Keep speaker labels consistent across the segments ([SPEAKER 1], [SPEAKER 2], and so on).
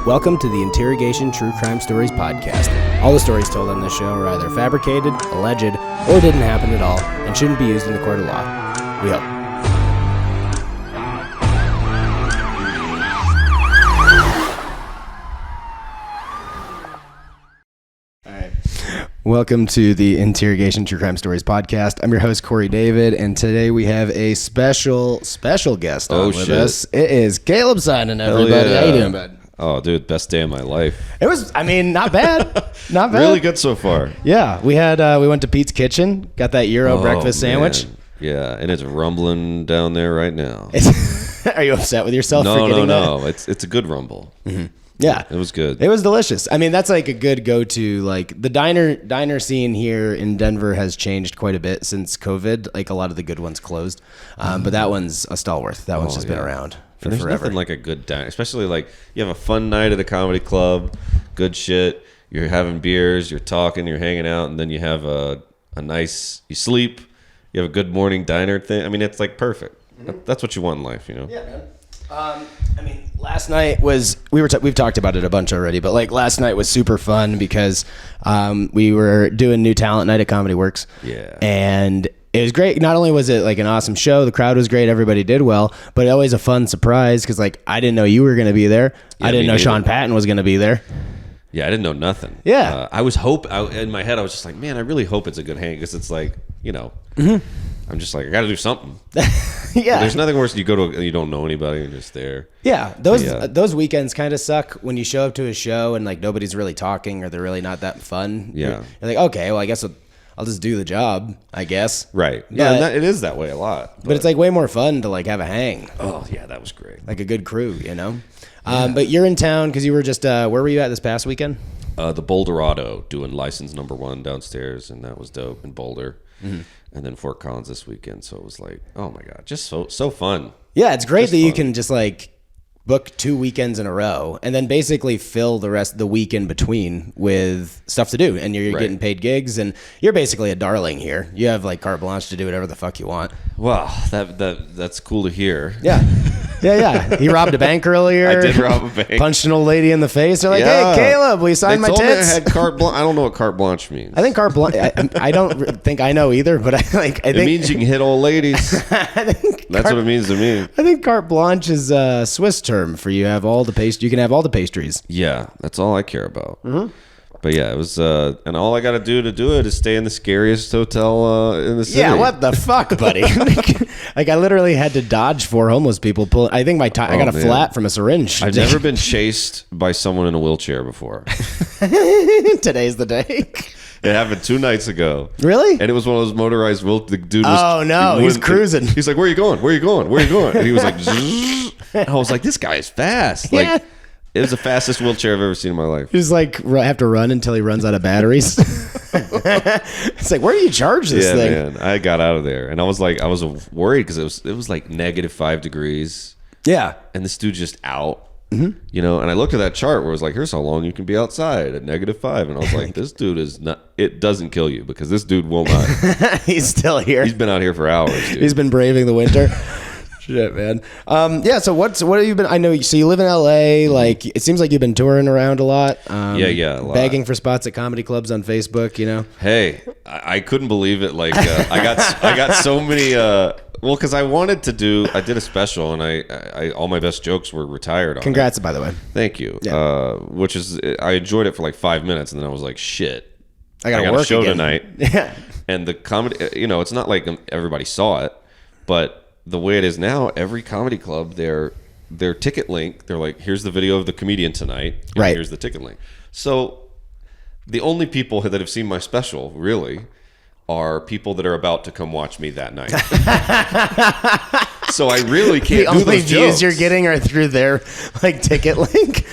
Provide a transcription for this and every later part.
[SPEAKER 1] Welcome to the Interrogation True Crime Stories podcast. All the stories told on this show are either fabricated, alleged, or didn't happen at all and shouldn't be used in the court of law. We hope. Welcome to the Interrogation True Crime Stories podcast. I'm your host, Corey David, and today we have a special guest on with us. It is Caleb Synan, everybody.
[SPEAKER 2] Yeah.
[SPEAKER 1] How you doing, bud?
[SPEAKER 2] Oh, dude, best day of my life.
[SPEAKER 1] It was, not bad. Not bad.
[SPEAKER 2] Really good so far.
[SPEAKER 1] Yeah, we went to Pete's Kitchen, got that Euro breakfast sandwich.
[SPEAKER 2] Man. Yeah, and it's rumbling down there right now.
[SPEAKER 1] Are you upset with yourself for
[SPEAKER 2] No.
[SPEAKER 1] getting that?
[SPEAKER 2] It's a good rumble.
[SPEAKER 1] Mm-hmm. Yeah,
[SPEAKER 2] it was good.
[SPEAKER 1] It was delicious. That's like a good go-to. Like the diner scene here in Denver has changed quite a bit since COVID. Like a lot of the good ones closed, but that one's a stalwart. That one's just been around for
[SPEAKER 2] there's
[SPEAKER 1] forever.
[SPEAKER 2] Nothing like a good diner, especially like you have a fun night at a comedy club, good shit. You're having beers, you're talking, you're hanging out, and then you have a nice. You sleep. You have a good morning diner thing. It's like perfect. Mm-hmm. That's what you want in life, you know.
[SPEAKER 1] Yeah, man. Last night was we've talked about it a bunch already, but like last night was super fun because we were doing new talent night at Comedy Works.
[SPEAKER 2] Yeah.
[SPEAKER 1] And it was great. Not only was it like an awesome show, the crowd was great, everybody did well, but always a fun surprise because like I didn't know you were going to be there. Yeah, I didn't know Sean Patton was going to be there.
[SPEAKER 2] Yeah, I didn't know nothing.
[SPEAKER 1] Yeah.
[SPEAKER 2] In my head, I was just like, man, I really hope it's a good hang because it's like, you know, I'm just like, I got to do something.
[SPEAKER 1] Yeah.
[SPEAKER 2] There's nothing worse than you go to and you don't know anybody and you're just there.
[SPEAKER 1] Yeah. Those weekends kind of suck when you show up to a show and like nobody's really talking or they're really not that fun.
[SPEAKER 2] Yeah.
[SPEAKER 1] You're like, okay, well, I guess I'll just do the job, I guess.
[SPEAKER 2] Right. Yeah, it is that way a lot.
[SPEAKER 1] But it's like way more fun to like have a hang.
[SPEAKER 2] Oh, yeah, that was great.
[SPEAKER 1] Like a good crew, you know? Yeah. But you're in town because you were just, where were you at this past weekend?
[SPEAKER 2] The Boulderado, doing license number 1 downstairs, and that was dope in Boulder. Mm-hmm. And then Fort Collins this weekend, so it was like, oh my God, just so fun.
[SPEAKER 1] Yeah, it's great you can just like book 2 weekends in a row and then basically fill the rest of the week in between with stuff to do, and you're getting paid gigs, and you're basically a darling here. You have like carte blanche to do whatever the fuck you want.
[SPEAKER 2] Wow, that's cool to hear.
[SPEAKER 1] Yeah. Yeah. He robbed a bank earlier.
[SPEAKER 2] I did rob a bank.
[SPEAKER 1] Punched an old lady in the face. They're like, hey, Caleb, will you sign my tits?
[SPEAKER 2] They told me I had carte blanche. I don't know what carte blanche means.
[SPEAKER 1] I think carte blanche, I don't think I know either, but I think
[SPEAKER 2] it means you can hit old ladies. That's what it means to me.
[SPEAKER 1] I think carte blanche is a Swiss term for you can have all the pastries.
[SPEAKER 2] Yeah, that's all I care about. Mm-hmm. But yeah, it was, and all I got to do it is stay in the scariest hotel in the city.
[SPEAKER 1] Yeah, what the fuck, buddy? Like I literally had to dodge 4 homeless people. I think I got a flat from a syringe.
[SPEAKER 2] I've never been chased by someone in a wheelchair before.
[SPEAKER 1] Today's the day.
[SPEAKER 2] It happened 2 nights ago.
[SPEAKER 1] Really?
[SPEAKER 2] And it was one of those motorized the dude was...
[SPEAKER 1] Oh, no, he's cruising.
[SPEAKER 2] He's like, where are you going? Where are you going? Where are you going? And he was like... Zzz. I was like, this guy is fast. Like,
[SPEAKER 1] yeah.
[SPEAKER 2] It was the fastest wheelchair I've ever seen in my life.
[SPEAKER 1] He's like, have to run until he runs out of batteries. It's like, where do you charge this thing?
[SPEAKER 2] Yeah, man. I got out of there. And I was worried because it was like -5 degrees.
[SPEAKER 1] Yeah.
[SPEAKER 2] And this dude just out. Mm-hmm. You know, and I looked at that chart where it was like, here's how long you can be outside at -5. And I was like, this dude is not, it doesn't kill you because this dude will not.
[SPEAKER 1] He's still here.
[SPEAKER 2] He's been out here for hours, dude.
[SPEAKER 1] He's been braving the winter. Shit, man. Yeah, so what have you been, I know, so you live in LA, like, it seems like you've been touring around a lot.
[SPEAKER 2] A lot.
[SPEAKER 1] Begging for spots at comedy clubs on Facebook, you know?
[SPEAKER 2] Hey, I couldn't believe it. Like, I got so many, well, because I did a special, and I all my best jokes were retired on.
[SPEAKER 1] Congrats, by the way.
[SPEAKER 2] Thank you.
[SPEAKER 1] Yeah.
[SPEAKER 2] I enjoyed it for like 5 minutes, and then I was like, shit.
[SPEAKER 1] I got
[SPEAKER 2] a show
[SPEAKER 1] again
[SPEAKER 2] tonight.
[SPEAKER 1] Yeah.
[SPEAKER 2] And the comedy, it's not like everybody saw it, but the way it is now, every comedy club, their ticket link, they're like, here's the video of the comedian tonight.
[SPEAKER 1] Right.
[SPEAKER 2] Here's the ticket link. So the only people that have seen my special, really, are people that are about to come watch me that night. So I really can't do those jokes.
[SPEAKER 1] The only views you're getting are through their like ticket link.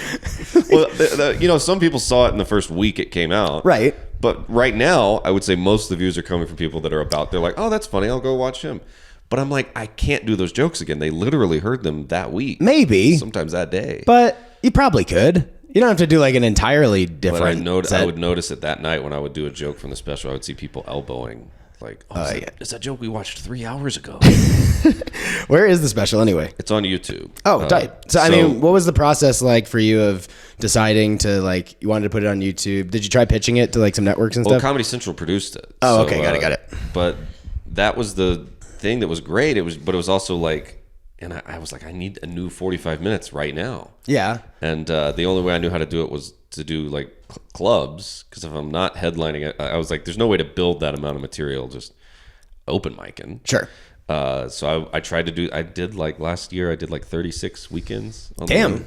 [SPEAKER 2] Well, some people saw it in the first week it came out.
[SPEAKER 1] Right.
[SPEAKER 2] But right now, I would say most of the views are coming from people that are they're like, oh, that's funny, I'll go watch him. But I'm like, I can't do those jokes again. They literally heard them that week.
[SPEAKER 1] Maybe.
[SPEAKER 2] Sometimes that day.
[SPEAKER 1] But you probably could. You don't have to do like an entirely different
[SPEAKER 2] But I would notice it that night when I would do a joke from the special. I would see people elbowing like, it's that joke we watched 3 hours ago.
[SPEAKER 1] Where is the special anyway?
[SPEAKER 2] It's on YouTube.
[SPEAKER 1] Oh, tight. So, I mean, what was the process like for you of deciding to, like, you wanted to put it on YouTube? Did you try pitching it to, like, some networks and stuff?
[SPEAKER 2] Comedy Central produced it.
[SPEAKER 1] Oh, okay. Got it.
[SPEAKER 2] But that was the thing that was great. But it was also like, and I was like, I need a new 45 minutes right now.
[SPEAKER 1] Yeah.
[SPEAKER 2] And the only way I knew how to do it was to do, like, clubs. Because if I'm not headlining it, I was like, there's no way to build that amount of material just open micing.
[SPEAKER 1] Sure.
[SPEAKER 2] So I tried to do, last year, I did like 36 weekends.
[SPEAKER 1] Damn.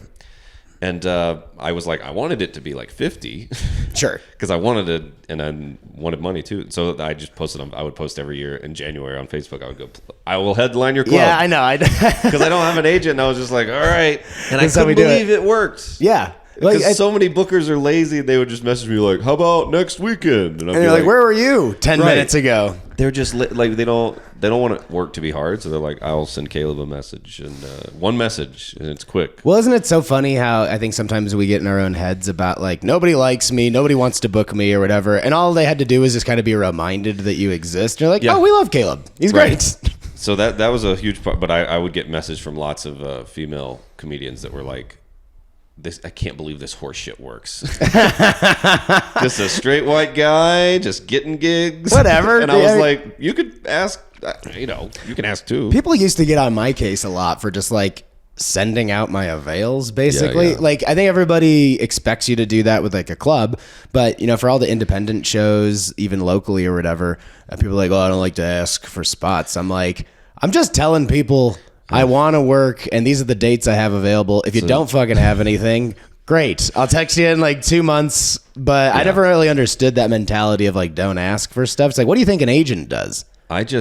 [SPEAKER 2] And I was like, I wanted it to be like 50.
[SPEAKER 1] Sure.
[SPEAKER 2] Because I wanted it, and I wanted money too. So I just posted I would post every year in January on Facebook. I would go, I will headline your club.
[SPEAKER 1] Yeah, I know.
[SPEAKER 2] Because I don't have an agent. And I was just like, all right. And I couldn't believe it worked.
[SPEAKER 1] Yeah.
[SPEAKER 2] Because so many bookers are lazy, and they would just message me like, "How about next weekend?"
[SPEAKER 1] And you're like, "Where were you 10 minutes ago?"
[SPEAKER 2] They're just like they don't want work to be hard, so they're like, "I'll send Caleb a message and one message, and it's quick."
[SPEAKER 1] Well, isn't it so funny how I think sometimes we get in our own heads about like nobody likes me, nobody wants to book me or whatever, and all they had to do was just kind of be reminded that you exist. You're like, "Oh, we love Caleb. He's great."
[SPEAKER 2] So that was a huge part, but I would get message from lots of female comedians that were like, I can't believe this horse shit works. Just a straight white guy, just getting gigs.
[SPEAKER 1] Whatever.
[SPEAKER 2] And I was like, you could ask, you can ask too.
[SPEAKER 1] People used to get on my case a lot for just like sending out my avails, basically.
[SPEAKER 2] Yeah.
[SPEAKER 1] Like, I think everybody expects you to do that with like a club, but for all the independent shows, even locally or whatever, people are like, "Oh, I don't like to ask for spots." I'm like, I'm just telling people I want to work, and these are the dates I have available. If you don't fucking have anything, great. I'll text you in like 2 months. But I never really understood that mentality of like, don't ask for stuff. It's like, what do you think an agent does?
[SPEAKER 2] Life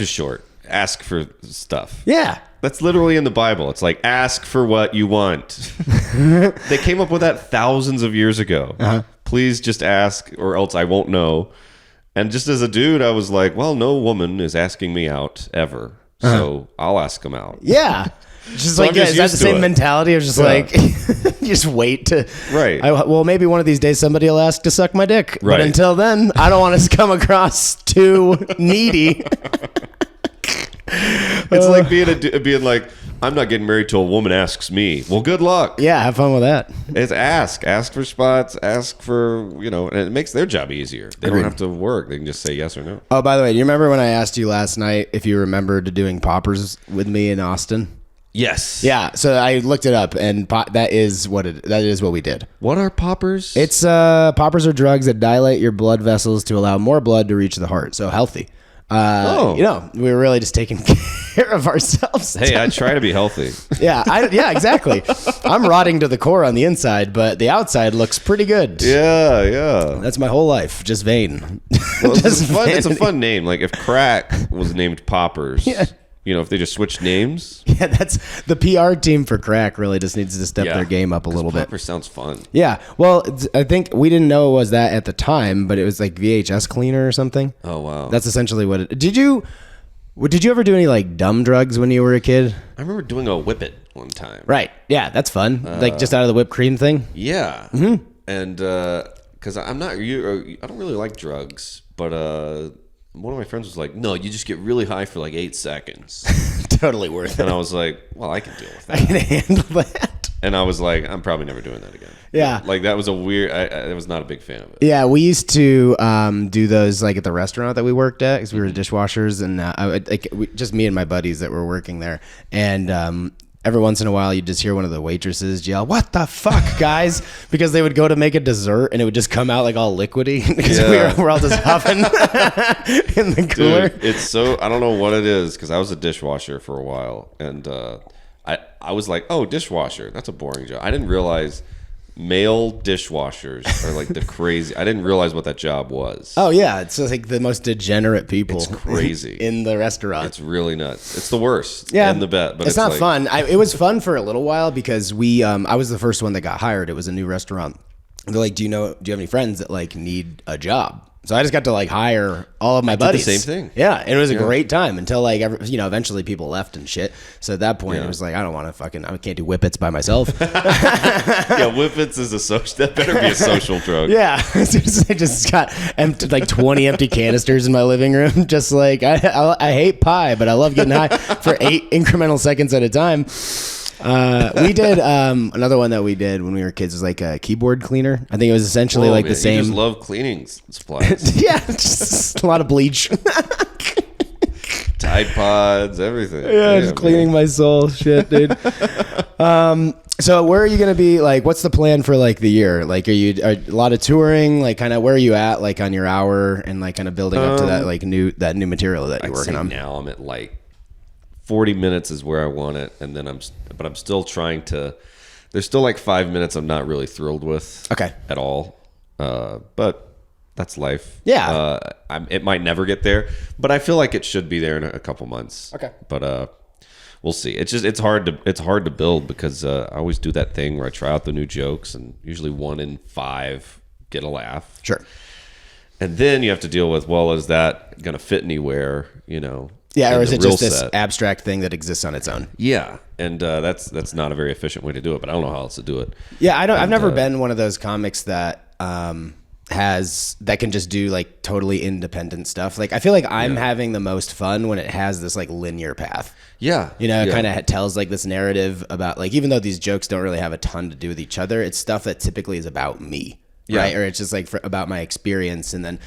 [SPEAKER 2] is short. Ask for stuff.
[SPEAKER 1] Yeah.
[SPEAKER 2] That's literally in the Bible. It's like, ask for what you want. They came up with that thousands of years ago. Uh-huh. Please just ask, or else I won't know. And just as a dude, I was like, well, no woman is asking me out ever. So I'll ask them out.
[SPEAKER 1] Yeah. Just
[SPEAKER 2] so
[SPEAKER 1] like, is that the same mentality of just like, just wait to...
[SPEAKER 2] Right.
[SPEAKER 1] Well, maybe one of these days somebody will ask to suck my dick.
[SPEAKER 2] Right.
[SPEAKER 1] But until then, I don't want to come across too needy.
[SPEAKER 2] It's like being like, I'm not getting married till a woman asks me. Well, good luck.
[SPEAKER 1] Yeah, have fun with that.
[SPEAKER 2] It's ask for spots, ask for, and it makes their job easier. They don't have to work. They can just say yes or no.
[SPEAKER 1] Oh, by the way, do you remember when I asked you last night if you remembered doing poppers with me in Austin?
[SPEAKER 2] Yes.
[SPEAKER 1] Yeah, so I looked it up, and that is what we did.
[SPEAKER 2] What are poppers?
[SPEAKER 1] It's poppers are drugs that dilate your blood vessels to allow more blood to reach the heart. So healthy. We were really just taking care of ourselves.
[SPEAKER 2] Hey, I try to be healthy.
[SPEAKER 1] Yeah, exactly. I'm rotting to the core on the inside, but the outside looks pretty good.
[SPEAKER 2] Yeah.
[SPEAKER 1] That's my whole life, just vain.
[SPEAKER 2] Well, it's a fun name. Like if crack was named Poppers. Yeah. If they just switched names.
[SPEAKER 1] Yeah, that's the PR team for crack really just needs to step their game up a little bit.
[SPEAKER 2] Popper sounds fun.
[SPEAKER 1] Yeah. Well, I think we didn't know it was that at the time, but it was like VHS cleaner or something.
[SPEAKER 2] Oh, wow.
[SPEAKER 1] That's essentially what it... Did you ever do any like dumb drugs when you were a kid?
[SPEAKER 2] I remember doing a whippet one time.
[SPEAKER 1] Right. Yeah, that's fun. Like just out of the whipped cream thing?
[SPEAKER 2] Yeah. Mm-hmm. And because I don't really like drugs, but... one of my friends was like, "No, you just get really high for like 8 seconds."
[SPEAKER 1] Totally worth it.
[SPEAKER 2] And I was like, "Well, I can deal with that.
[SPEAKER 1] I can handle that."
[SPEAKER 2] And I was like, "I'm probably never doing that again."
[SPEAKER 1] Yeah.
[SPEAKER 2] Like that was a weird. I was not a big fan of it.
[SPEAKER 1] Yeah, we used to do those like at the restaurant that we worked at because we were dishwashers, and just me and my buddies that were working there, and. Every once in a while, you'd just hear one of the waitresses yell, "What the fuck, guys?" Because they would go to make a dessert, and it would just come out like all liquidy because we're all just huffing in the cooler.
[SPEAKER 2] Dude, it's so... I don't know what it is, because I was a dishwasher for a while, and I was like, oh, dishwasher, that's a boring job. I didn't realize... male dishwashers are like the crazy... I didn't realize what that job was.
[SPEAKER 1] Oh, yeah. It's like the most degenerate people.
[SPEAKER 2] It's crazy.
[SPEAKER 1] In the restaurant.
[SPEAKER 2] It's really nuts. It's the worst.
[SPEAKER 1] Yeah.
[SPEAKER 2] And the bet. But
[SPEAKER 1] it's not fun. It was fun for a little while because I was the first one that got hired. It was a new restaurant. They're like, do you have any friends that like need a job? So I just got to like hire all of my buddies.
[SPEAKER 2] Did the same thing.
[SPEAKER 1] Yeah, and it was a great time until like eventually people left and shit. So at that point it was like I don't want to I can't do whippets by myself.
[SPEAKER 2] Yeah, whippets is that better be a social drug.
[SPEAKER 1] Yeah, I just got like 20 empty canisters in my living room. Just like I hate pie, but I love getting high for 8 incremental seconds at a time. We did another one that we did when we were kids was like a keyboard cleaner. I think it was essentially the same.
[SPEAKER 2] You just love cleaning supplies.
[SPEAKER 1] Yeah, just a lot of bleach.
[SPEAKER 2] Tide Pods, everything.
[SPEAKER 1] Yeah, just cleaning my soul. Shit, dude. So where are you going to be? Like, what's the plan for like the year? Like, are a lot of touring? Like, kind of where are you at? Like on your hour and like kind of building up to that like new material that you're working on.
[SPEAKER 2] Now I'm at like 40 minutes is where I want it, and then I'm still trying to. There's still like 5 minutes I'm not really thrilled with.
[SPEAKER 1] Okay.
[SPEAKER 2] At all, but that's life.
[SPEAKER 1] Yeah.
[SPEAKER 2] It might never get there, but I feel like it should be there in a couple months.
[SPEAKER 1] Okay.
[SPEAKER 2] But we'll see. It's hard to build because I always do that thing where I try out the new jokes, and usually 1 in 5 get a laugh.
[SPEAKER 1] Sure.
[SPEAKER 2] And then you have to deal with, well, is that going to fit anywhere?
[SPEAKER 1] Yeah, or is it just this abstract thing that exists on its own?
[SPEAKER 2] Yeah, and that's not a very efficient way to do it, but I don't know how else to do it.
[SPEAKER 1] Yeah, I've never been one of those comics that that can just do like totally independent stuff. Like I feel like I'm having the most fun when it has this like linear path.
[SPEAKER 2] Yeah.
[SPEAKER 1] It kind of tells like this narrative about like, even though these jokes don't really have a ton to do with each other, it's stuff that typically is about me. Yeah. Right. Or it's just like about my experience. And then,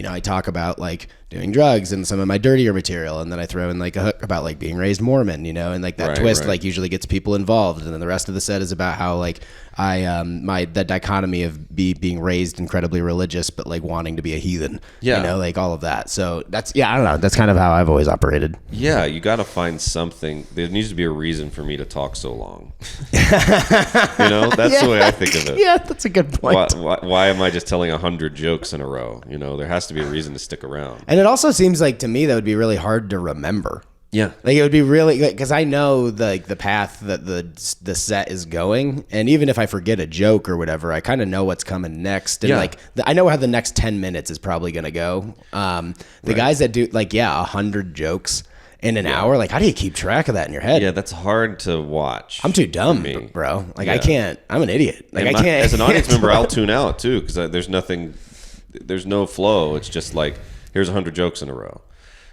[SPEAKER 1] I talk about like doing drugs and some of my dirtier material. And then I throw in like a hook about like being raised Mormon, and like that twist like usually gets people involved. And then the rest of the set is about how like that dichotomy of being raised incredibly religious, but like wanting to be a heathen, like all of that. So that's, I don't know. That's kind of how I've always operated.
[SPEAKER 2] Yeah. You got to find something. There needs to be a reason for me to talk so long. That's the way I think of it.
[SPEAKER 1] Yeah. That's a good point.
[SPEAKER 2] Why am I just telling 100 jokes in a row? There has to be a reason to stick around.
[SPEAKER 1] And it also seems like to me that would be really hard to remember.
[SPEAKER 2] Yeah,
[SPEAKER 1] like it would be really, because I know the path that the set is going, and even if I forget a joke or whatever, I kind of know what's coming next, and I know how the next 10 minutes is probably gonna go. The guys that do 100 jokes in an hour, like how do you keep track of that in your head?
[SPEAKER 2] Yeah, that's hard to watch.
[SPEAKER 1] I'm too dumb, bro. Like I can't. I'm an idiot. Like I can't.
[SPEAKER 2] As an audience member, I'll tune out too because there's no flow. It's just like here's 100 jokes in a row.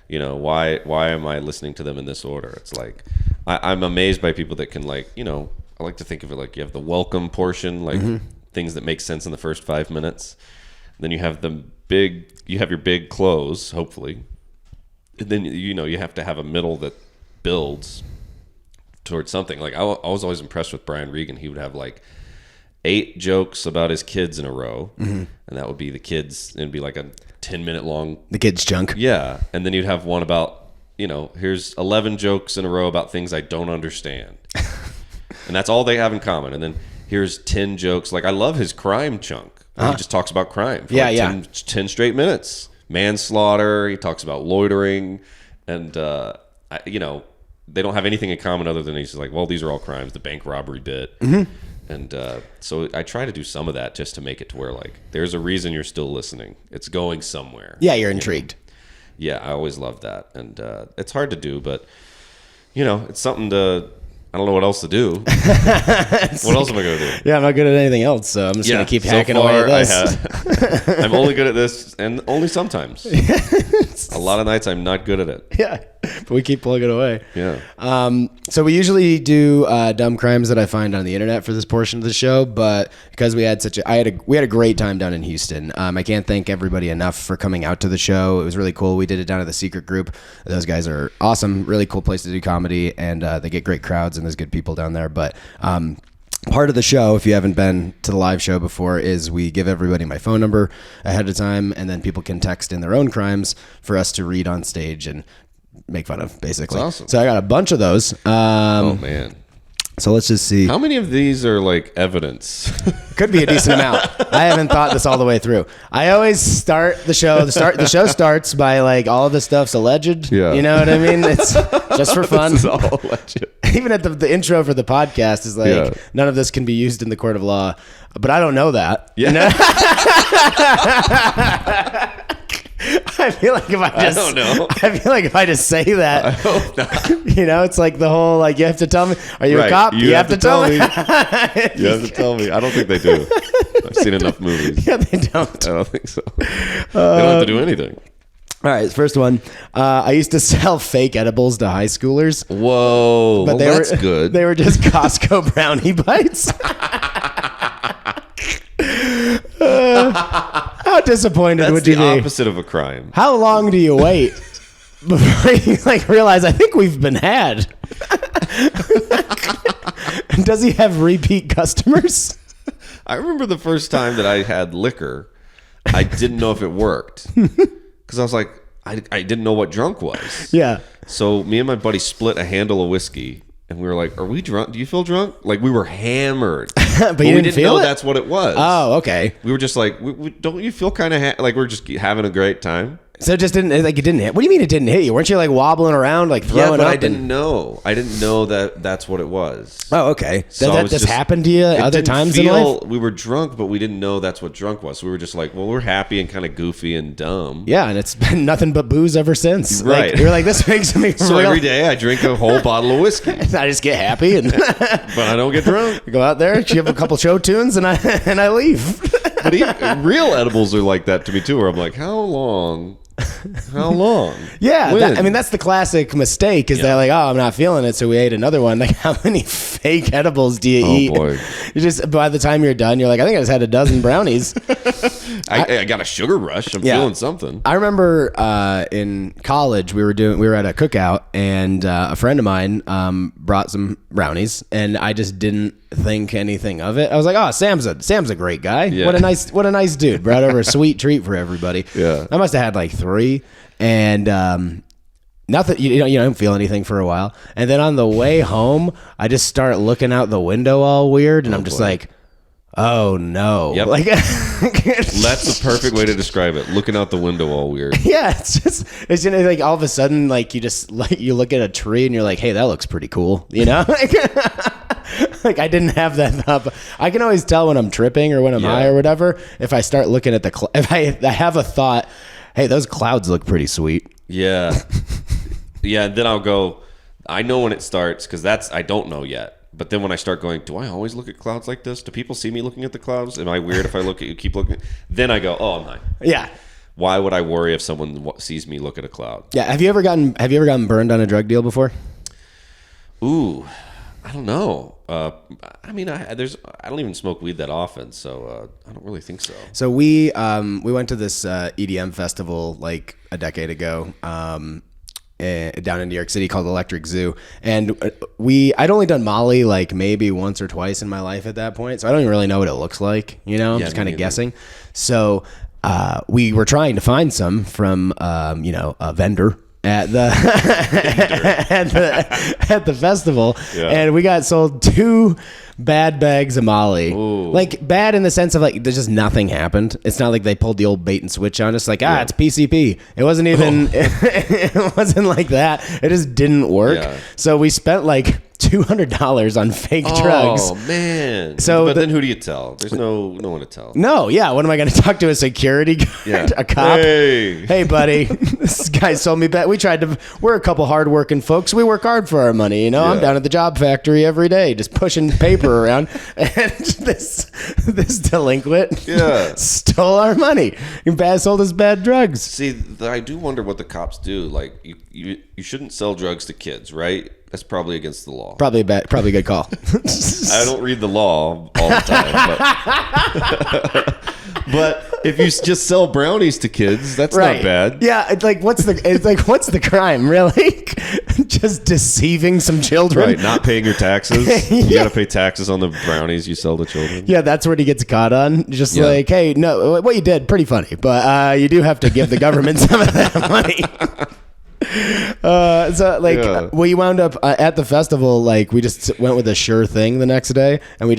[SPEAKER 2] Why am I listening to them in this order? It's like I'm amazed by people that can I like to think of it like you have the welcome portion, like things that make sense in the first 5 minutes. And then you have your big close, hopefully. And then you have to have a middle that builds towards something. Like I was always impressed with Brian Regan. He would have like 8 jokes about his kids in a row, and that would be the kids. It'd be like a 10-minute long
[SPEAKER 1] the kids chunk.
[SPEAKER 2] Yeah, and then you'd have one about here's 11 jokes in a row about things I don't understand, and that's all they have in common. And then here's 10 jokes. Like I love his crime chunk. He just talks about crime for 10 straight minutes. Manslaughter. He talks about loitering, and they don't have anything in common other than he's just like, well, these are all crimes. The bank robbery bit. And so I try to do some of that just to make it to where like there's a reason you're still listening. It's going somewhere.
[SPEAKER 1] Yeah, you're intrigued.
[SPEAKER 2] Yeah, I always love that, and it's hard to do, but it's something to. I don't know what else to do. What else am I going to do?
[SPEAKER 1] Yeah, I'm not good at anything else, so I'm just going to keep hacking away at this.
[SPEAKER 2] I'm only good at this, and only sometimes. A lot of nights I'm not good at it.
[SPEAKER 1] Yeah, but we keep plugging away.
[SPEAKER 2] Yeah.
[SPEAKER 1] So we usually do dumb crimes that I find on the internet for this portion of the show, but because we had we had a great time down in Houston. I can't thank everybody enough for coming out to the show. It was really cool. We did it down at the Secret Group. Those guys are awesome. Really cool place to do comedy, and they get great crowds, and there's good people down there. But part of the show, if you haven't been to the live show before, is we give everybody my phone number ahead of time, and then people can text in their own crimes for us to read on stage and make fun of, basically.
[SPEAKER 2] That's awesome.
[SPEAKER 1] So I got a bunch of those.
[SPEAKER 2] Oh, man.
[SPEAKER 1] So let's just see.
[SPEAKER 2] How many of these are like evidence?
[SPEAKER 1] Could be a decent amount. I haven't thought this all the way through. I always start the show. The show starts by like all of this stuff's alleged. Yeah. You know what I mean? It's just for fun.
[SPEAKER 2] This is all alleged.
[SPEAKER 1] Even at the intro for the podcast is like none of this can be used in the court of law. But I don't know that.
[SPEAKER 2] Yeah.
[SPEAKER 1] You know? I feel like if I
[SPEAKER 2] don't know.
[SPEAKER 1] I feel like if I just say that,
[SPEAKER 2] I hope not.
[SPEAKER 1] it's like the whole, like, you have to tell me, are you a cop? You have to tell me.
[SPEAKER 2] You have to tell me. I don't think they do. I've seen enough movies.
[SPEAKER 1] Yeah, they don't.
[SPEAKER 2] I don't think so. They don't have to do anything.
[SPEAKER 1] All right, first one. I used to sell fake edibles to high schoolers.
[SPEAKER 2] Whoa,
[SPEAKER 1] But
[SPEAKER 2] that's good.
[SPEAKER 1] They were just Costco brownie bites. How disappointed
[SPEAKER 2] That's
[SPEAKER 1] would you
[SPEAKER 2] the
[SPEAKER 1] be?
[SPEAKER 2] opposite of a crime.
[SPEAKER 1] How long do you wait before you realize, I think we've been had? Does he have repeat customers?
[SPEAKER 2] I remember the first time that I had liquor, I didn't know if it worked. Because I was like, I didn't know what drunk was.
[SPEAKER 1] Yeah.
[SPEAKER 2] So me and my buddy split a handle of whiskey. And we were like, are we drunk? Do you feel drunk? Like, we were hammered.
[SPEAKER 1] but
[SPEAKER 2] we
[SPEAKER 1] you
[SPEAKER 2] didn't
[SPEAKER 1] feel
[SPEAKER 2] know
[SPEAKER 1] it?
[SPEAKER 2] that's what it was.
[SPEAKER 1] Oh, okay.
[SPEAKER 2] We were just like, don't you feel kind of like we're just having a great time?
[SPEAKER 1] So it just didn't, it didn't hit. What do you mean it didn't hit you? Weren't you wobbling around, throwing up?
[SPEAKER 2] Yeah, but I didn't know. I didn't know that that's what it was.
[SPEAKER 1] Oh, okay.
[SPEAKER 2] So
[SPEAKER 1] that just happened to you other times in life?
[SPEAKER 2] We were drunk, but we didn't know that's what drunk was. So we were just like, well, we're happy and kind of goofy and dumb.
[SPEAKER 1] Yeah, and it's been nothing but booze ever since.
[SPEAKER 2] Right.
[SPEAKER 1] You're like, this makes me
[SPEAKER 2] So
[SPEAKER 1] real.
[SPEAKER 2] every day I drink a whole bottle of whiskey.
[SPEAKER 1] I just get happy and
[SPEAKER 2] But I don't get drunk.
[SPEAKER 1] go out there, you have a couple show tunes, and I leave.
[SPEAKER 2] But real edibles are like that to me too, where I'm like, how long?
[SPEAKER 1] Yeah,
[SPEAKER 2] When?
[SPEAKER 1] that's the classic mistake. Is that I'm not feeling it, so we ate another one. Like, how many fake edibles do you eat?
[SPEAKER 2] Boy.
[SPEAKER 1] You just, by the time you're done, you're like, I think I just had a dozen brownies.
[SPEAKER 2] I got a sugar rush. I'm feeling something.
[SPEAKER 1] I remember in college we were at a cookout, and a friend of mine brought some brownies, and I just didn't think anything of it. I was like, oh, Sam's a great guy.
[SPEAKER 2] Yeah.
[SPEAKER 1] What a nice dude. Brought over a sweet treat for everybody.
[SPEAKER 2] Yeah.
[SPEAKER 1] I must have had 3, and nothing. You don't feel anything for a while, and then on the way home, I just start looking out the window all weird, and I'm just like, oh no.
[SPEAKER 2] Yep.
[SPEAKER 1] That's
[SPEAKER 2] the perfect way to describe it. Looking out the window all weird.
[SPEAKER 1] Yeah, it's all of a sudden, you just you look at a tree and you're like, hey, that looks pretty cool, I didn't have that thought. I can always tell when I'm tripping or when I'm high or whatever if I start looking at if I have a thought, hey, those clouds look pretty sweet.
[SPEAKER 2] Yeah. Yeah, and then I'll go, I know when it starts, because I don't know yet. But then when I start going, do I always look at clouds like this? Do people see me looking at the clouds? Am I weird if I keep looking? Then I go, oh, I'm not.
[SPEAKER 1] Yeah.
[SPEAKER 2] Why would I worry if someone sees me look at a cloud?
[SPEAKER 1] Yeah. Have you ever gotten burned on a drug deal before?
[SPEAKER 2] Ooh, I don't know. I don't even smoke weed that often, so I don't really think so.
[SPEAKER 1] So we went to this EDM festival a decade ago. Down in New York City called Electric Zoo, and I'd only done Molly maybe once or twice in my life at that point, so I don't even really know what it looks like. I'm just kind of guessing. So we were trying to find some from a vendor at the at the festival, and we got sold 2 bad bags of Molly.
[SPEAKER 2] Ooh.
[SPEAKER 1] Bad in the sense of there's just nothing happened. It's not like they pulled the old bait and switch on us. It's PCP. It wasn't even. It wasn't like that. It just didn't work. Yeah. So we spent $200 on fake drugs.
[SPEAKER 2] Oh man!
[SPEAKER 1] So,
[SPEAKER 2] then who do you tell? There's no one to tell.
[SPEAKER 1] No, yeah. What am I going to talk to a security guard, a cop? Hey, buddy, this guy sold me back. We're a couple hardworking folks. We work hard for our money. I'm down at the job factory every day, just pushing paper around, and this delinquent stole our money. Sold us bad drugs.
[SPEAKER 2] See, I do wonder what the cops do. You shouldn't sell drugs to kids, right? That's probably against the law.
[SPEAKER 1] Probably a good call.
[SPEAKER 2] I don't read the law all the time, but if you just sell brownies to kids, that's not bad.
[SPEAKER 1] Yeah, what's the crime, really? Just deceiving some children,
[SPEAKER 2] right? Not paying your taxes. You got to pay taxes on the brownies you sell to children.
[SPEAKER 1] Yeah, that's where he gets caught on. Just hey, no, what you did, pretty funny, but you do have to give the government some of that money. We wound up at the festival. We just went with a sure thing the next day, and we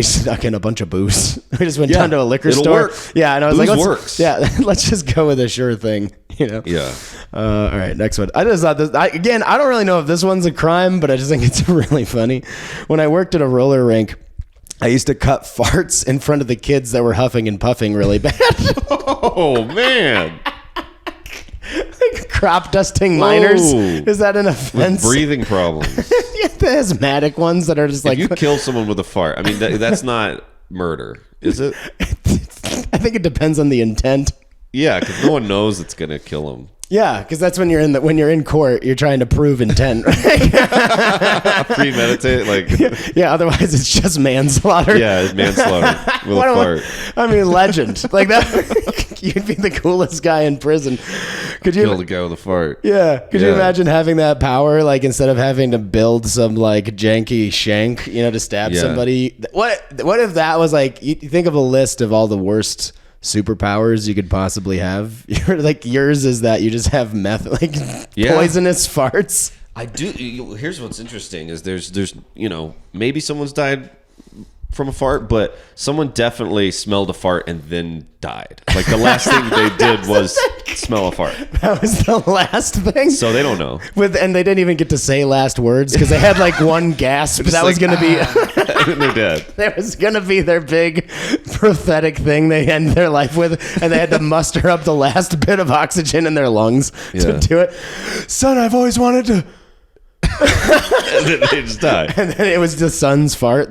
[SPEAKER 1] snuck in a bunch of booze. We just went down to a liquor store.
[SPEAKER 2] Work.
[SPEAKER 1] Yeah, and I was
[SPEAKER 2] booze works.
[SPEAKER 1] Let's just go with a sure thing.
[SPEAKER 2] Yeah.
[SPEAKER 1] All right, next one. I just thought this. I don't really know if this one's a crime, but I just think it's really funny. When I worked at a roller rink, I used to cut farts in front of the kids that were huffing and puffing really bad.
[SPEAKER 2] Oh man.
[SPEAKER 1] crop dusting miners. Is that an offense?
[SPEAKER 2] With breathing problems.
[SPEAKER 1] Yeah, the asthmatic ones that are just like...
[SPEAKER 2] If you kill someone with a fart, I mean, that's not murder, is it?
[SPEAKER 1] I think it depends on the intent.
[SPEAKER 2] Yeah, because no one knows it's going to kill them.
[SPEAKER 1] Yeah, because that's when you're in court, you're trying to prove intent.
[SPEAKER 2] Premeditate, like
[SPEAKER 1] yeah. Otherwise, it's just manslaughter.
[SPEAKER 2] Yeah, it's manslaughter with a fart.
[SPEAKER 1] I mean, legend like that. You'd be the coolest guy in prison. Could you
[SPEAKER 2] kill the guy with a fart?
[SPEAKER 1] Yeah. Could you imagine having that power? Like instead of having to build some like janky shank, to stab somebody. What if that was like? You think of a list of all the worst superpowers you could possibly have. Yours is that you just have poisonous farts.
[SPEAKER 2] I do. Here's what's interesting is there's maybe someone's died from a fart, but someone definitely smelled a fart and then died. Like the last thing they did was smell a fart.
[SPEAKER 1] That was the last thing.
[SPEAKER 2] So they don't know.
[SPEAKER 1] And they didn't even get to say last words because they had like one gasp. That was going to be.
[SPEAKER 2] They're dead.
[SPEAKER 1] That was going to be their big prophetic thing they end their life with, and they had to muster up the last bit of oxygen in their lungs to do it. Son, I've always wanted to.
[SPEAKER 2] And then they just die.
[SPEAKER 1] And then it was the son's fart.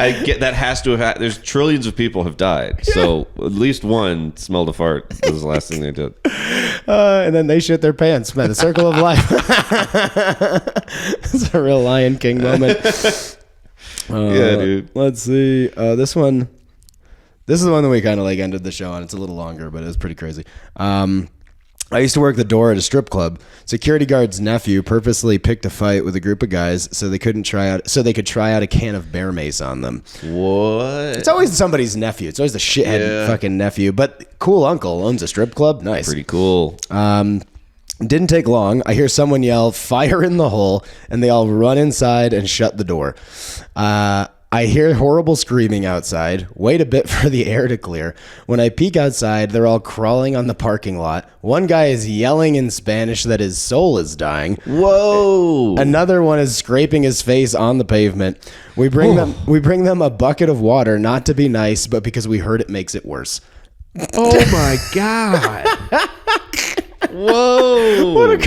[SPEAKER 2] I get that has to have happened. There's trillions of people have died, so at least one smelled a fart. That was the last thing they did.
[SPEAKER 1] And then they shit their pants. Man, the circle of life. It's a real Lion King moment.
[SPEAKER 2] Yeah, dude.
[SPEAKER 1] Let's see. This one. This is the one that we kind of like ended the show on. It's a little longer, but it was pretty crazy. I used to work the door at a strip club. Security guard's nephew purposely picked a fight with a group of guys so they could try out a can of bear mace on them.
[SPEAKER 2] What?
[SPEAKER 1] It's always somebody's nephew. It's always the shithead fucking nephew. But cool uncle owns a strip club. Nice.
[SPEAKER 2] Pretty cool.
[SPEAKER 1] Didn't take long. I hear someone yell, "Fire in the hole," and they all run inside and shut the door. I hear horrible screaming outside. Wait a bit for the air to clear. When I peek outside, they're all crawling on the parking lot. One guy is yelling in Spanish that his soul is dying.
[SPEAKER 2] Whoa!
[SPEAKER 1] Another one is scraping his face on the pavement. We bring them a bucket of water, not to be nice, but because we heard it makes it worse.
[SPEAKER 2] Oh my God! Whoa!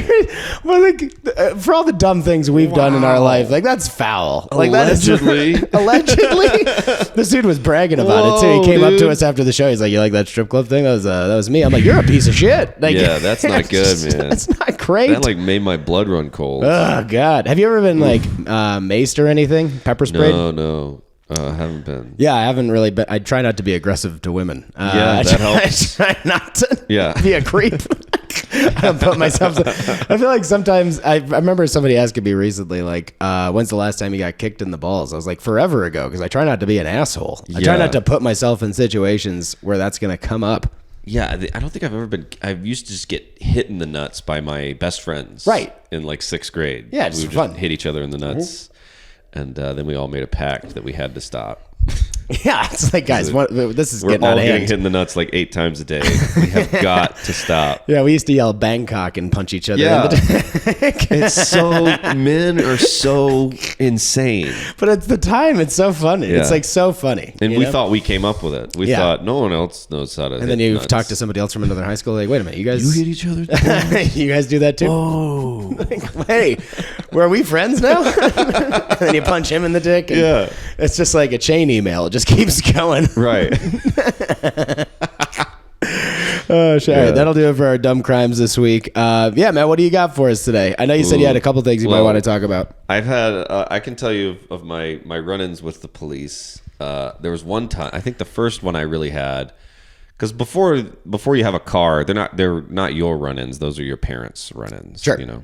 [SPEAKER 1] For all the dumb things we've done in our life, like that's foul. Like
[SPEAKER 2] allegedly,
[SPEAKER 1] allegedly, this dude was bragging about it too. He came up to us after the show. He's like, "You like that strip club thing? That was me." I'm like, "You're a piece of shit." Like,
[SPEAKER 2] yeah, that's not good, man.
[SPEAKER 1] That's not great.
[SPEAKER 2] That like made my blood run cold.
[SPEAKER 1] Oh God, have you ever been like maced or anything? Pepper sprayed?
[SPEAKER 2] No. I haven't been.
[SPEAKER 1] Yeah, I haven't really been. I try not to be aggressive to women.
[SPEAKER 2] That helps.
[SPEAKER 1] I try not to be a creep. I don't put myself. I feel like sometimes I remember somebody asking me recently, like, when's the last time you got kicked in the balls? I was like, forever ago, because I try not to be an asshole. I try not to put myself in situations where that's going to come up.
[SPEAKER 2] Yeah, I don't think I've ever been. I used to just get hit in the nuts by my best friends.
[SPEAKER 1] Right.
[SPEAKER 2] In like 6th grade.
[SPEAKER 1] Yeah, it's
[SPEAKER 2] we would
[SPEAKER 1] fun.
[SPEAKER 2] Just hit each other in the nuts. And then we all made a pact that we had to stop.
[SPEAKER 1] Yeah, it's like, guys, this is getting
[SPEAKER 2] We're
[SPEAKER 1] out
[SPEAKER 2] all
[SPEAKER 1] of
[SPEAKER 2] getting
[SPEAKER 1] hand.
[SPEAKER 2] hit in the nuts like 8 times a day. We have got to stop.
[SPEAKER 1] Yeah, we used to yell Bangkok and punch each other.
[SPEAKER 2] Yeah.
[SPEAKER 1] In the
[SPEAKER 2] It's so, men are so insane.
[SPEAKER 1] But at the time, it's so funny.
[SPEAKER 2] Yeah.
[SPEAKER 1] It's like so funny.
[SPEAKER 2] And we thought we came up with it. We thought no one else knows how to
[SPEAKER 1] And then you talk to somebody else from another high school, like, wait a minute, you guys...
[SPEAKER 2] You hit each other?
[SPEAKER 1] You guys do that too?
[SPEAKER 2] Oh.
[SPEAKER 1] Like, hey, were we friends now? And then you punch him in the dick. And
[SPEAKER 2] Yeah.
[SPEAKER 1] It's just like a chain email. It just keeps going.
[SPEAKER 2] Right.
[SPEAKER 1] Oh, shit.
[SPEAKER 2] Yeah.
[SPEAKER 1] All right, that'll do it for our dumb crimes this week. Yeah, man, what do you got for us today? I know you said you had a couple things you might want to talk about.
[SPEAKER 2] I've had, I can tell you of my run-ins with the police. There was one time, I think the first one I really had, because before you have a car, they're not your run-ins. Those are your parents' run-ins.
[SPEAKER 1] Sure.
[SPEAKER 2] You know,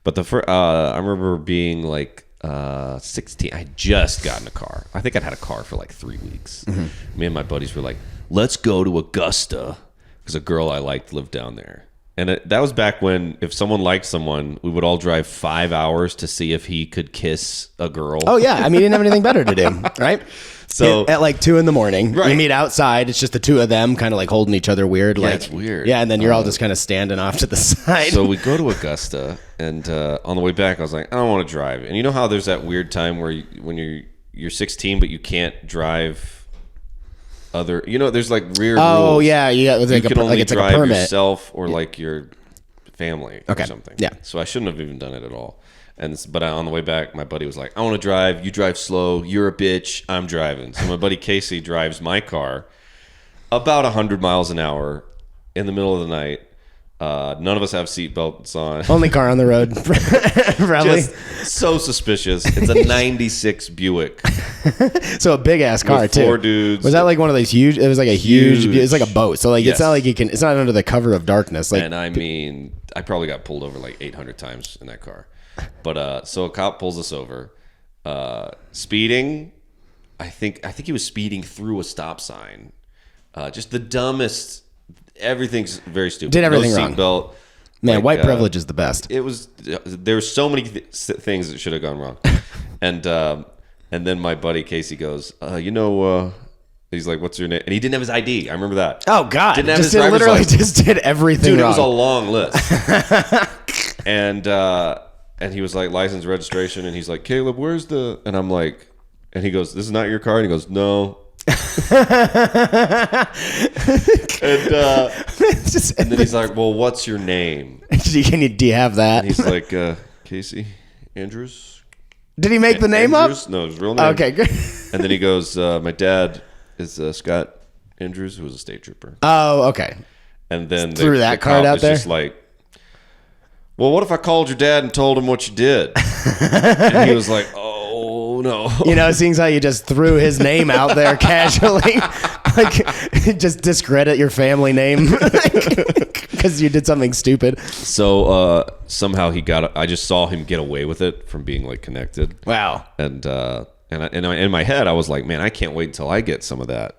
[SPEAKER 2] but I remember being like 16. I had just gotten a car. I think I'd had a car for like 3 weeks. Mm-hmm. Me and my buddies were like, let's go to Augusta, because a girl I liked lived down there. And that was back when if someone liked someone, we would all drive 5 hours to see if he could kiss a girl.
[SPEAKER 1] Oh, yeah. I mean, he didn't have anything better to do, right?
[SPEAKER 2] So
[SPEAKER 1] at like 2 a.m,
[SPEAKER 2] right.
[SPEAKER 1] You meet outside. It's just the two of them kind of like holding each other weird.
[SPEAKER 2] Yeah,
[SPEAKER 1] like,
[SPEAKER 2] it's weird.
[SPEAKER 1] Yeah, and then you're all just kind of standing off to the side.
[SPEAKER 2] So we go to Augusta, and on the way back, I was like, I don't want to drive. And you know how there's that weird time where when you're 16, but you can't drive other, there's like weird
[SPEAKER 1] Oh
[SPEAKER 2] rules.
[SPEAKER 1] yeah, you
[SPEAKER 2] can only
[SPEAKER 1] it's
[SPEAKER 2] drive
[SPEAKER 1] like a permit.
[SPEAKER 2] yourself or like your family or something.
[SPEAKER 1] Yeah.
[SPEAKER 2] So I shouldn't have even done it at all. But on the way back, my buddy was like, I want to drive. You drive slow. You're a bitch. I'm driving. So my buddy Casey drives my car about 100 miles an hour in the middle of the night. None of us have seatbelts on.
[SPEAKER 1] Only car on the road, probably.
[SPEAKER 2] Just so suspicious. It's a 96 Buick.
[SPEAKER 1] So a big ass car
[SPEAKER 2] with
[SPEAKER 1] too.
[SPEAKER 2] 4 dudes.
[SPEAKER 1] Was that like one of those huge? It was like a huge. It's like a boat. So like
[SPEAKER 2] Yes.
[SPEAKER 1] it's not like you can. It's not under the cover of darkness. Like,
[SPEAKER 2] And I mean, I probably got pulled over like 800 times in that car. But so a cop pulls us over, speeding. I think he was speeding through a stop sign. Just the dumbest. Everything's very stupid.
[SPEAKER 1] Did everything wrong.
[SPEAKER 2] No seatbelt.
[SPEAKER 1] man, white privilege is the best.
[SPEAKER 2] There's so many things that should have gone wrong. And then my buddy Casey goes, he's like, what's your name? And he didn't have his ID. I remember that.
[SPEAKER 1] Oh God!
[SPEAKER 2] Didn't have
[SPEAKER 1] Just
[SPEAKER 2] his driver's
[SPEAKER 1] literally
[SPEAKER 2] license.
[SPEAKER 1] just did everything
[SPEAKER 2] Dude,
[SPEAKER 1] wrong.
[SPEAKER 2] it was a long list. And he was like, license, registration, and he's like, Caleb, where's the? And I'm like, and he goes, this is not your car. And he goes, no. And then he's like, well, what's your name?
[SPEAKER 1] do you have that?
[SPEAKER 2] And he's like, Casey Andrews.
[SPEAKER 1] Did he make the name
[SPEAKER 2] Andrews?
[SPEAKER 1] up?
[SPEAKER 2] No, his real name.
[SPEAKER 1] Okay, good.
[SPEAKER 2] And then he goes, my dad is Scott Andrews, who was a state trooper.
[SPEAKER 1] Oh, okay.
[SPEAKER 2] And then
[SPEAKER 1] Threw that
[SPEAKER 2] the
[SPEAKER 1] card
[SPEAKER 2] cop
[SPEAKER 1] out
[SPEAKER 2] is
[SPEAKER 1] there?
[SPEAKER 2] just like, well, what if I called your dad and told him what you did? And he was like, oh no.
[SPEAKER 1] Seeing how you just threw his name out there casually, like just discredit your family name because you did something stupid.
[SPEAKER 2] So somehow I just saw him get away with it from being like connected.
[SPEAKER 1] Wow.
[SPEAKER 2] And in my head, I was like, man, I can't wait until I get some of that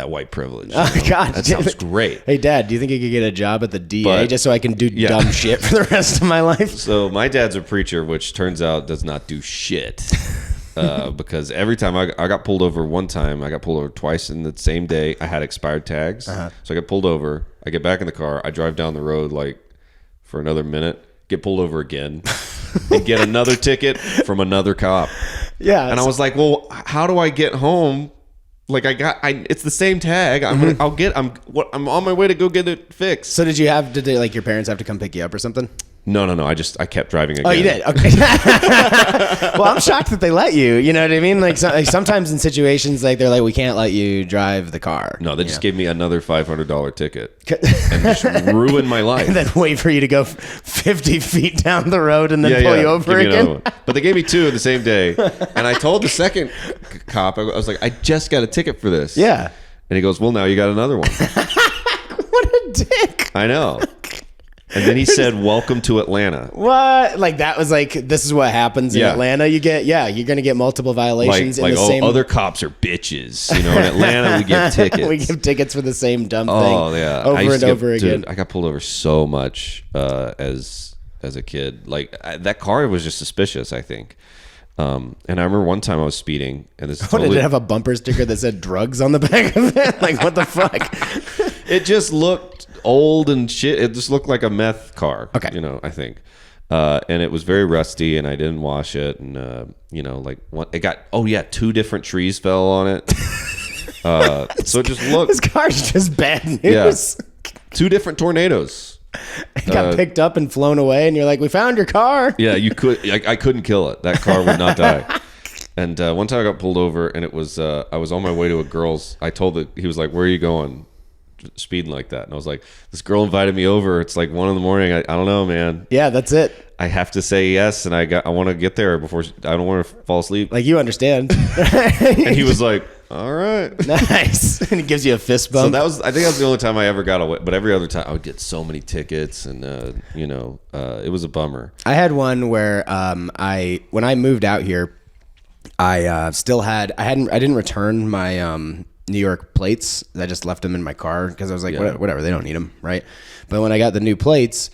[SPEAKER 2] white privilege.
[SPEAKER 1] Oh God,
[SPEAKER 2] that sounds great.
[SPEAKER 1] Hey Dad, do you think you could get a job at the DA
[SPEAKER 2] But-
[SPEAKER 1] just so I can do
[SPEAKER 2] Yeah.
[SPEAKER 1] dumb shit for the rest of my life?
[SPEAKER 2] So my dad's a preacher, which turns out does not do shit. Because every time I got pulled over one time, I got pulled over twice in the same day. I had expired tags. So I get pulled over. I get back in the car. I drive down the road like for another minute, get pulled over again, and get another ticket from another cop.
[SPEAKER 1] Yeah.
[SPEAKER 2] And I was like, well, how do I get home? Like it's the same tag. I'm on my way to go get it fixed.
[SPEAKER 1] So did like your parents have to come pick you up or something?
[SPEAKER 2] No. I kept driving again.
[SPEAKER 1] Oh, you did? Okay. Well, I'm shocked that they let you. You know what I mean? Like sometimes in situations like they're like, we can't let you drive the car.
[SPEAKER 2] No, they just gave me another $500 ticket and just ruined my life.
[SPEAKER 1] And then wait for you to go 50 feet down the road and then pull you over
[SPEAKER 2] Give me another
[SPEAKER 1] again.
[SPEAKER 2] one. But they gave me 2 the same day. And I told the second cop, I was like, I just got a ticket for this.
[SPEAKER 1] Yeah.
[SPEAKER 2] And he goes, well, now you got another one.
[SPEAKER 1] What a dick.
[SPEAKER 2] I know. And then he said, welcome to Atlanta.
[SPEAKER 1] What? Like that was like, this is what happens in Atlanta. You're going to get multiple violations in the same.
[SPEAKER 2] Other cops are bitches. In Atlanta, we give tickets.
[SPEAKER 1] We give tickets for the same dumb thing.
[SPEAKER 2] Oh, yeah.
[SPEAKER 1] Over and over again.
[SPEAKER 2] Dude, I got pulled over so much as a kid. Like that car was just suspicious, I think. And I remember one time I was speeding, and this
[SPEAKER 1] Did it have a bumper sticker that said drugs on the back of it? Like, what the fuck?
[SPEAKER 2] It just looked old and shit. It just looked like a meth car.
[SPEAKER 1] Okay.
[SPEAKER 2] I think. And it was very rusty, and I didn't wash it. And, it got, 2 different trees fell on it. So it just looked.
[SPEAKER 1] This car's just bad news.
[SPEAKER 2] Yeah. 2 different tornadoes.
[SPEAKER 1] It got picked up and flown away, and you're like, we found your car.
[SPEAKER 2] Yeah, you could. I couldn't kill it. That car would not die. And one time I got pulled over, and it was I was on my way to a girl's. He was like, "Where are you going?" Speeding like that, and I was like, "This girl invited me over. It's like 1 a.m. I don't know, man.
[SPEAKER 1] Yeah, that's it.
[SPEAKER 2] I have to say yes, and I want to get there before I don't want to fall asleep."
[SPEAKER 1] Like, you understand.
[SPEAKER 2] And he was like, "All right."
[SPEAKER 1] Nice. And he gives you a fist bump.
[SPEAKER 2] So I think that was the only time I ever got away. But every other time I would get so many tickets, and it was a bummer.
[SPEAKER 1] I had one where when I moved out here, I didn't return my New York plates. I just left them in my car because I was like, whatever, they don't need them, right? But when I got the new plates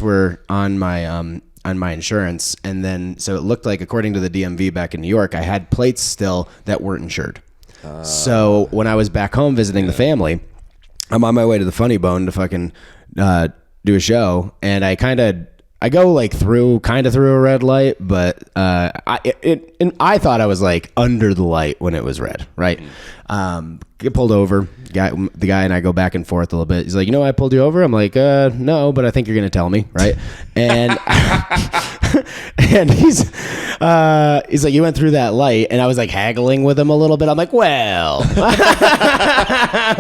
[SPEAKER 1] were on my insurance, and then so it looked like, according to the DMV back in New York, I had plates still that weren't insured. So when I was back home visiting the family, I'm on my way to the Funny Bone to fucking do a show, and I go like through a red light, but I thought I was like under the light when it was red, right? Get pulled over. The guy and I go back and forth a little bit. He's like, I pulled you over? I'm like, no, but I think you're going to tell me, right? And and he's like, you went through that light, and I was like haggling with him a little bit. I'm like, well, I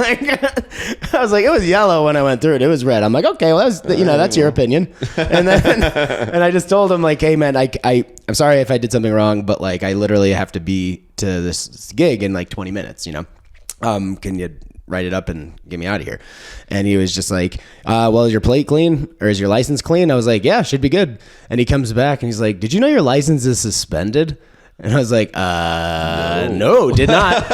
[SPEAKER 1] was like, it was yellow when I went through it. It was red. I'm like, okay, well, that's your opinion. And then and I just told him like, hey man, I'm sorry if I did something wrong, but like I literally have to be to this gig in like 20 minutes, can you write it up and get me out of here? And he was just like, well, is your plate clean or is your license clean? I was like, yeah, should be good. And he comes back and he's like, did you know your license is suspended? And I was like, no, did not.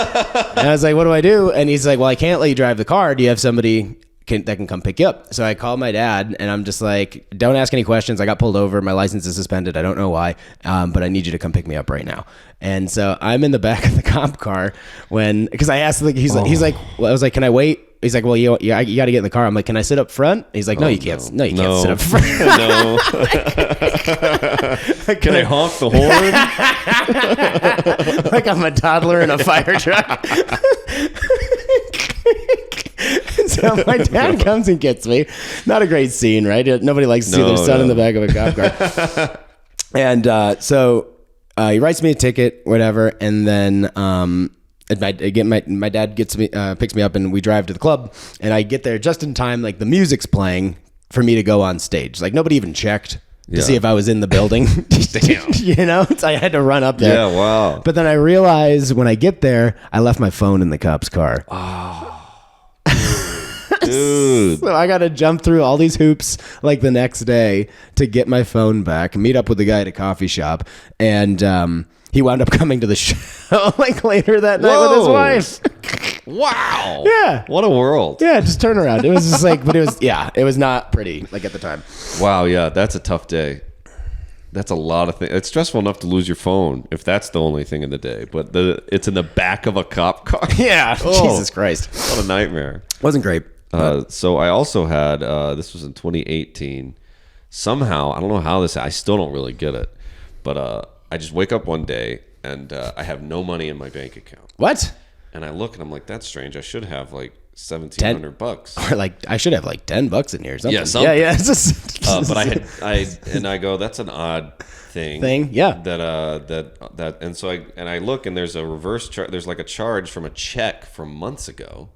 [SPEAKER 1] And I was like, what do I do? And he's like, well, I can't let you drive the car. Do you have somebody that can come pick you up? So I called my dad and I'm just like, don't ask any questions. I got pulled over. My license is suspended. I don't know why, but I need you to come pick me up right now. And so I'm in the back of the cop car because I asked, he's like, well, I was like, can I wait? He's like, well, you got to get in the car. I'm like, can I sit up front? He's like, no, you can't. No, you can't sit up front.
[SPEAKER 2] No. Can I honk the horn?
[SPEAKER 1] Like I'm a toddler in a fire truck. So my dad comes and gets me. Not a great scene, right? Nobody likes to see their son in the back of a cop car. And so he writes me a ticket, whatever, and then my dad gets me, picks me up, and we drive to the club. And I get there just in time, like the music's playing for me to go on stage. Like nobody even checked to see if I was in the building. Damn. So I had to run up there.
[SPEAKER 2] Yeah, wow.
[SPEAKER 1] But then I realized when I get there, I left my phone in the cop's car.
[SPEAKER 2] Oh. Dude.
[SPEAKER 1] So I got to jump through all these hoops like the next day to get my phone back, meet up with the guy at a coffee shop. And he wound up coming to the show like later that night with his wife.
[SPEAKER 2] Wow.
[SPEAKER 1] Yeah.
[SPEAKER 2] What a world.
[SPEAKER 1] Yeah, just turn around. It was just like, but it was not pretty like at the time.
[SPEAKER 2] Wow. Yeah. That's a tough day. That's a lot of things. It's stressful enough to lose your phone if that's the only thing in the day, but it's in the back of a cop car.
[SPEAKER 1] Yeah. Oh, Jesus Christ.
[SPEAKER 2] What a nightmare.
[SPEAKER 1] Wasn't great.
[SPEAKER 2] So I also had, this was in 2018. Somehow, I don't know how I still don't really get it, but I just wake up one day and I have no money in my bank account.
[SPEAKER 1] What?
[SPEAKER 2] And I look and I'm like, that's strange. I should have like $1,700.
[SPEAKER 1] Or like, I should have like $10 in here or something.
[SPEAKER 2] Yeah, something.
[SPEAKER 1] Yeah. It's just,
[SPEAKER 2] but I go, that's an odd thing.
[SPEAKER 1] Yeah.
[SPEAKER 2] That, and so I look and there's a reverse charge. There's like a charge from a check from months ago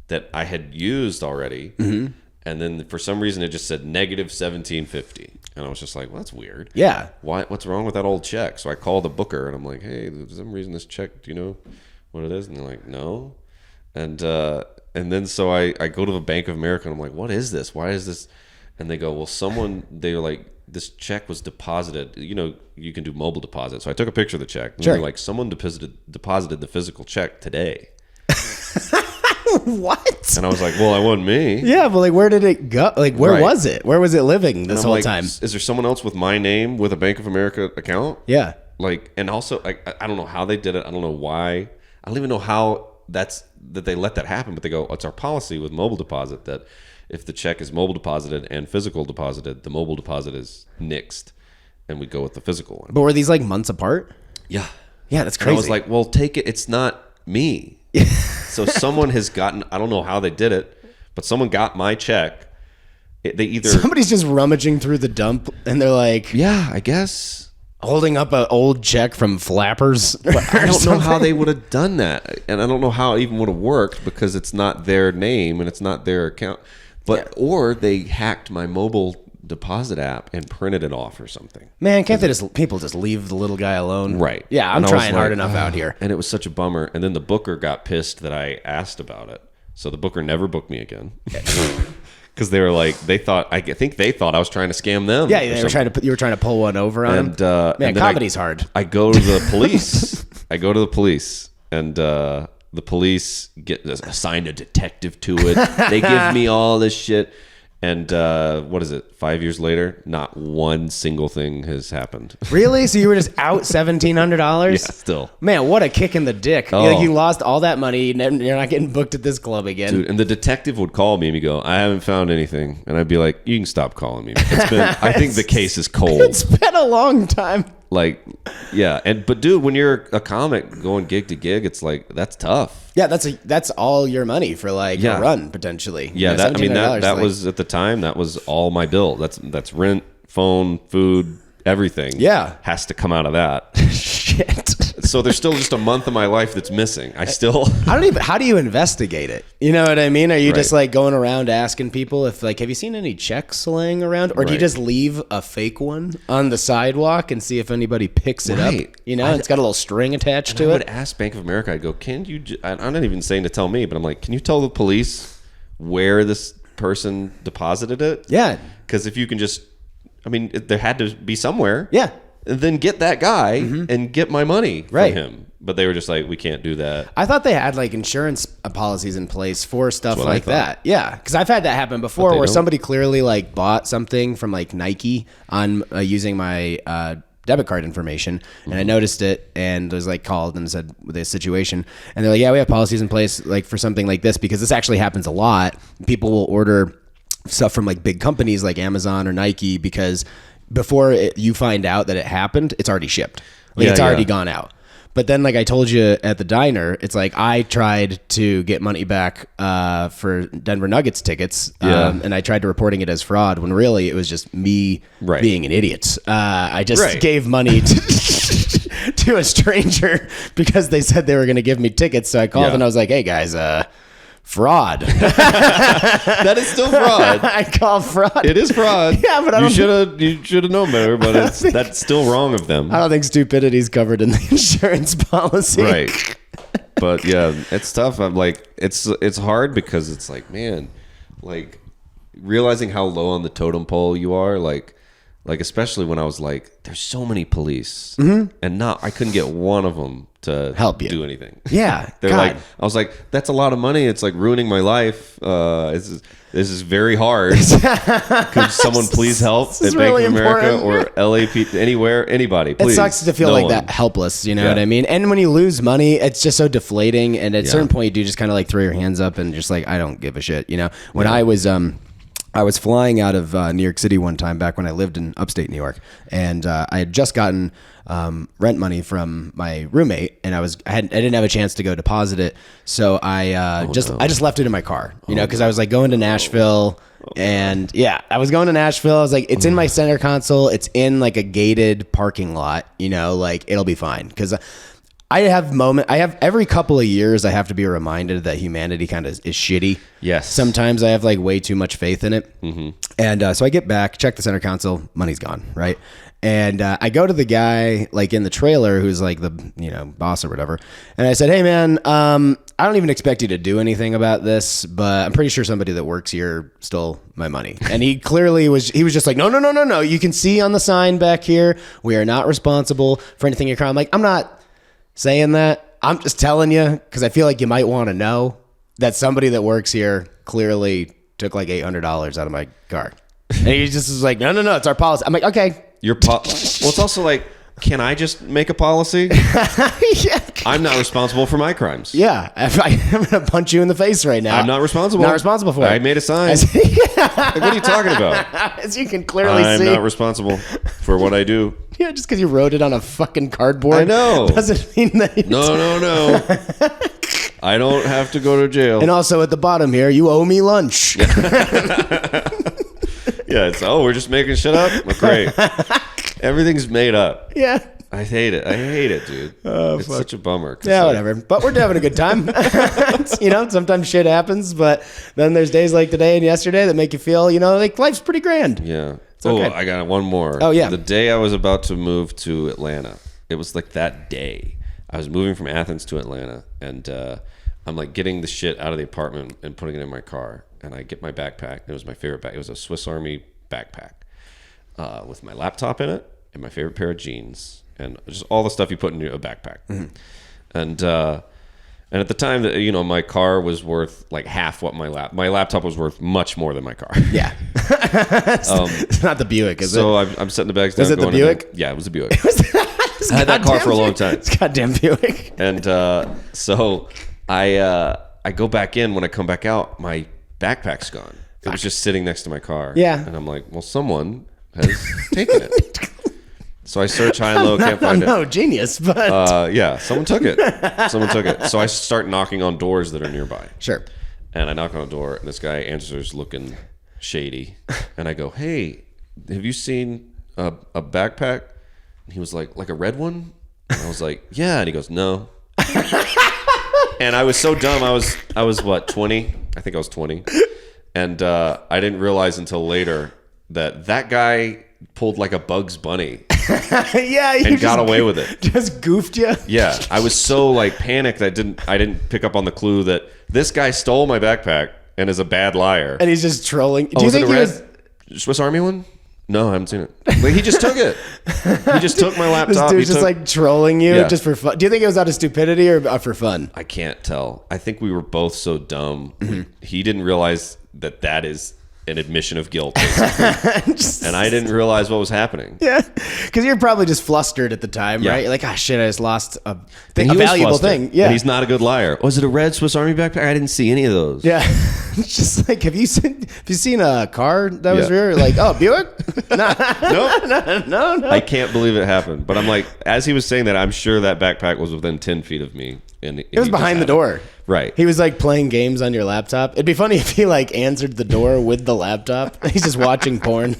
[SPEAKER 2] that I had used already. Mm-hmm. And then for some reason it just said negative $1,750. And I was just like, well, that's weird.
[SPEAKER 1] Yeah.
[SPEAKER 2] What's wrong with that old check? So I call the booker and I'm like, hey, for some reason this check, do you know what it is? And they're like, no. And then so I go to the Bank of America and I'm like, what is this? Why is this? And they go, well, they're like, this check was deposited. You can do mobile deposit. So I took a picture of the check. And
[SPEAKER 1] sure.
[SPEAKER 2] They're like, someone deposited the physical check today.
[SPEAKER 1] What?
[SPEAKER 2] And I was like, well, I wasn't me.
[SPEAKER 1] Yeah, but like, where did it go? Like, where was it? Where was it living this whole time?
[SPEAKER 2] Is there someone else with my name with a Bank of America account?
[SPEAKER 1] Yeah.
[SPEAKER 2] Like, and also, I don't know how they did it. I don't know why. I don't even know how that they let that happen. But they go, it's our policy with mobile deposit that if the check is mobile deposited and physical deposited, the mobile deposit is nixed, and we go with the physical one.
[SPEAKER 1] But were these like months apart?
[SPEAKER 2] Yeah.
[SPEAKER 1] Yeah, that's crazy.
[SPEAKER 2] And I was like, well, take it. It's not me. So someone has gotten, I don't know how they did it, but someone got my check.
[SPEAKER 1] Somebody's just rummaging through the dump and they're like,
[SPEAKER 2] yeah, I guess,
[SPEAKER 1] holding up an old check from Flappers.
[SPEAKER 2] But I don't know how they would have done that. And I don't know how it even would have worked because it's not their name and it's not their account. But, or they hacked my mobile deposit app and printed it off or something.
[SPEAKER 1] Man, can't people just leave the little guy alone?
[SPEAKER 2] Right.
[SPEAKER 1] Yeah, I'm trying hard enough out here.
[SPEAKER 2] And it was such a bummer. And then the booker got pissed that I asked about it. So the booker never booked me again. Because they were like, I think they thought I was trying to scam them.
[SPEAKER 1] Yeah, you were trying to pull one over on them. Man, comedy's hard.
[SPEAKER 2] I go to the police. And the police get assigned a detective to it. They give me all this shit. And what is it? 5 years later, not one single thing has happened.
[SPEAKER 1] Really? So you were just out $1,700?
[SPEAKER 2] Yeah, still.
[SPEAKER 1] Man, what a kick in the dick!
[SPEAKER 2] Oh.
[SPEAKER 1] You lost all that money. You're not getting booked at this club again,
[SPEAKER 2] dude. And the detective would call me and he'd go, "I haven't found anything," and I'd be like, "You can stop calling me. It's been. I think the case is cold."
[SPEAKER 1] It's been a long time.
[SPEAKER 2] Like, yeah. But dude, when you're a comic going gig to gig, it's like, that's tough.
[SPEAKER 1] Yeah, that's all your money for like a run potentially.
[SPEAKER 2] Yeah, that was at the time, that was all my bill. That's rent, phone, food, everything.
[SPEAKER 1] Yeah.
[SPEAKER 2] Has to come out of that.
[SPEAKER 1] Shit.
[SPEAKER 2] So there's still just a month of my life that's missing. How
[SPEAKER 1] do you investigate it? You know what I mean? Are you just like going around asking people if like, have you seen any checks laying around? Or do you just leave a fake one on the sidewalk and see if anybody picks it up? You know, it's got a little string attached to it.
[SPEAKER 2] I would ask Bank of America, I'd go, I'm not even saying to tell me, but I'm like, can you tell the police where this person deposited it?
[SPEAKER 1] Yeah.
[SPEAKER 2] Because if you can just, there had to be somewhere.
[SPEAKER 1] Yeah.
[SPEAKER 2] Then get that guy and get my money from him. But they were just like, we can't do that.
[SPEAKER 1] I thought they had like insurance policies in place for stuff like that. Yeah, because I've had that happen before where somebody clearly like bought something from like Nike on using my debit card information, and I noticed it and was like called and said this situation, and they're like, yeah, we have policies in place like for something like this because this actually happens a lot. People will order stuff from like big companies like Amazon or Nike because before you find out that it happened, it's already shipped. Like it's already gone out. But then, like I told you at the diner, it's like I tried to get money back for Denver Nuggets tickets, and I tried to reporting it as fraud when really it was just me being an idiot. I just gave money to a stranger because they said they were going to give me tickets. So I called and I was like, hey guys, fraud.
[SPEAKER 2] That is still fraud.
[SPEAKER 1] I call fraud.
[SPEAKER 2] It is fraud.
[SPEAKER 1] Yeah, but
[SPEAKER 2] you should have known better. But that's still wrong of them.
[SPEAKER 1] I don't think stupidity is covered in the insurance policy.
[SPEAKER 2] Right. But yeah, it's tough. I'm like, it's hard because it's like, man, like realizing how low on the totem pole you are, like especially when I was like, there's so many police, and I couldn't get one of them to
[SPEAKER 1] help you
[SPEAKER 2] do anything.
[SPEAKER 1] Yeah,
[SPEAKER 2] they're like, I was like, that's a lot of money. It's like ruining my life. This is very hard. Could someone please help at Bank
[SPEAKER 1] really
[SPEAKER 2] of America
[SPEAKER 1] important.
[SPEAKER 2] or LAP, anywhere, anybody? Please.
[SPEAKER 1] It sucks to feel like that helpless. You know what I mean? And when you lose money, it's just so deflating. And at a certain point, you do just kind of like throw your hands up and just like, I don't give a shit. You know, when I was flying out of New York City one time back when I lived in upstate New York, and I had just gotten rent money from my roommate, and I didn't have a chance to go deposit it, so I just left it in my car, you know, because I was like going to Nashville, and I was going to Nashville. I was like, it's in my center console, it's in like a gated parking lot, you know, like it'll be fine because. I have every couple of years I have to be reminded that humanity kind of is shitty.
[SPEAKER 2] Yes.
[SPEAKER 1] Sometimes I have like way too much faith in it. Mm-hmm. And so I get back, check the center console, money's gone, right? And I go to the guy like in the trailer who's like the, you know, boss or whatever. And I said, hey man, I don't even expect you to do anything about this, but I'm pretty sure somebody that works here stole my money. And he clearly was just like, no. You can see on the sign back here, we are not responsible for anything in your car. I'm like, I'm not saying that. I'm just telling you because I feel like you might want to know that somebody that works here clearly took like $800 out of my car. And he just was like, no, it's our policy. I'm like, okay.
[SPEAKER 2] Well, it's also like, can I just make a policy? I'm not responsible for my crimes.
[SPEAKER 1] Yeah. I'm going to punch you in the face right now.
[SPEAKER 2] I'm not responsible.
[SPEAKER 1] Not responsible for it.
[SPEAKER 2] I made a sign. Like, what are you talking about?
[SPEAKER 1] As you can clearly see.
[SPEAKER 2] I'm not responsible for what I do.
[SPEAKER 1] Yeah, just because you wrote it on a fucking cardboard.
[SPEAKER 2] I know.
[SPEAKER 1] Doesn't mean that.
[SPEAKER 2] No. I don't have to go to jail.
[SPEAKER 1] And also at the bottom here, you owe me lunch.
[SPEAKER 2] Yeah, we're just making shit up? Well, great. Everything's made up.
[SPEAKER 1] Yeah.
[SPEAKER 2] I hate it, dude. It's such a bummer.
[SPEAKER 1] Yeah, whatever. But we're having a good time. You know, sometimes shit happens, but then there's days like today and yesterday that make you feel, you know, like life's pretty grand.
[SPEAKER 2] Yeah.
[SPEAKER 1] Okay.
[SPEAKER 2] I got one more.
[SPEAKER 1] Oh, yeah.
[SPEAKER 2] The day I was about to move to Atlanta, it was like that day. I was moving from Athens to Atlanta, and I'm like getting the shit out of the apartment and putting it in my car. And I get my backpack. It was my favorite bag. It was a Swiss Army backpack with my laptop in it and my favorite pair of jeans and just all the stuff you put in a backpack. Mm-hmm. And at the time that, you know, my car was worth like half what my laptop was worth much more than my car.
[SPEAKER 1] Yeah. It's not the Buick, is it?
[SPEAKER 2] So I'm setting the bags down.
[SPEAKER 1] Was it the Buick?
[SPEAKER 2] Yeah, it was a Buick. I had that car for a long time.
[SPEAKER 1] It's goddamn Buick.
[SPEAKER 2] And so I go back in. When I come back out, my backpack's gone. It was just sitting next to my car.
[SPEAKER 1] Yeah.
[SPEAKER 2] And I'm like, well, someone has taken it. So I search high and low, can't find it.
[SPEAKER 1] No, genius, but
[SPEAKER 2] yeah, someone took it. So I start knocking on doors that are nearby.
[SPEAKER 1] Sure.
[SPEAKER 2] And I knock on a door, and this guy answers looking shady. And I go, hey, have you seen a backpack? And he was like a red one? And I was like, yeah. And he goes, no. And I was so dumb. I was what, 20? I think I was 20. And I didn't realize until later that guy pulled like a Bugs Bunny.
[SPEAKER 1] Yeah,
[SPEAKER 2] and got away with it.
[SPEAKER 1] Just goofed you.
[SPEAKER 2] Yeah, I was so like panicked I didn't pick up on the clue that this guy stole my backpack and is a bad liar.
[SPEAKER 1] And he's just trolling.
[SPEAKER 2] Do you think he was Swiss Army one? No, I haven't seen it. Like, he just took it. He just took my laptop.
[SPEAKER 1] This dude's just like trolling you just for fun. Do you think it was out of stupidity or for fun?
[SPEAKER 2] I can't tell. I think we were both so dumb.
[SPEAKER 1] Mm-hmm.
[SPEAKER 2] He didn't realize that is an admission of guilt, basically. And I didn't realize what was happening.
[SPEAKER 1] Yeah, because you're probably just flustered at the time, right? You're like, ah, shit, I just lost a valuable thing. Yeah,
[SPEAKER 2] and he's not a good liar. Was it a red Swiss Army backpack? I didn't see any of those.
[SPEAKER 1] Yeah, it's just like, have you seen a car that was rear? Like, oh, Buick? No.
[SPEAKER 2] I can't believe it happened. But I'm like, as he was saying that, I'm sure that backpack was within 10 feet of me. And
[SPEAKER 1] it was behind the door.
[SPEAKER 2] Right.
[SPEAKER 1] He was like playing games on your laptop. It'd be funny if he like answered the door with the laptop. He's just watching porn.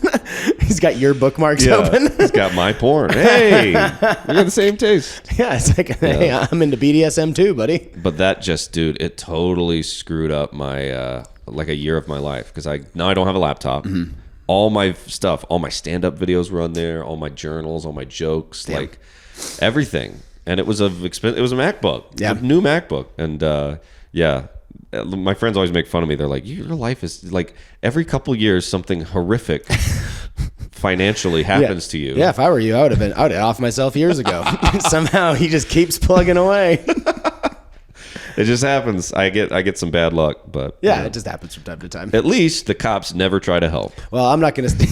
[SPEAKER 1] He's got your bookmarks open.
[SPEAKER 2] He's got my porn. Hey, we got the same taste.
[SPEAKER 1] Yeah, it's like, hey, I'm into BDSM too, buddy.
[SPEAKER 2] But that just, dude, it totally screwed up my like a year of my life because now I don't have a laptop. Mm-hmm. All my stuff, all my stand-up videos were on there, all my journals, all my jokes, like everything. And it was a MacBook, a new MacBook. And my friends always make fun of me. They're like, your life is like every couple years something horrific financially happens to you.
[SPEAKER 1] Yeah, if I were you, I would have off myself years ago. Somehow he just keeps plugging away.
[SPEAKER 2] It just happens. I get some bad luck, but
[SPEAKER 1] it just happens from time to time.
[SPEAKER 2] At least the cops never try to help.
[SPEAKER 1] Well, I'm not going to.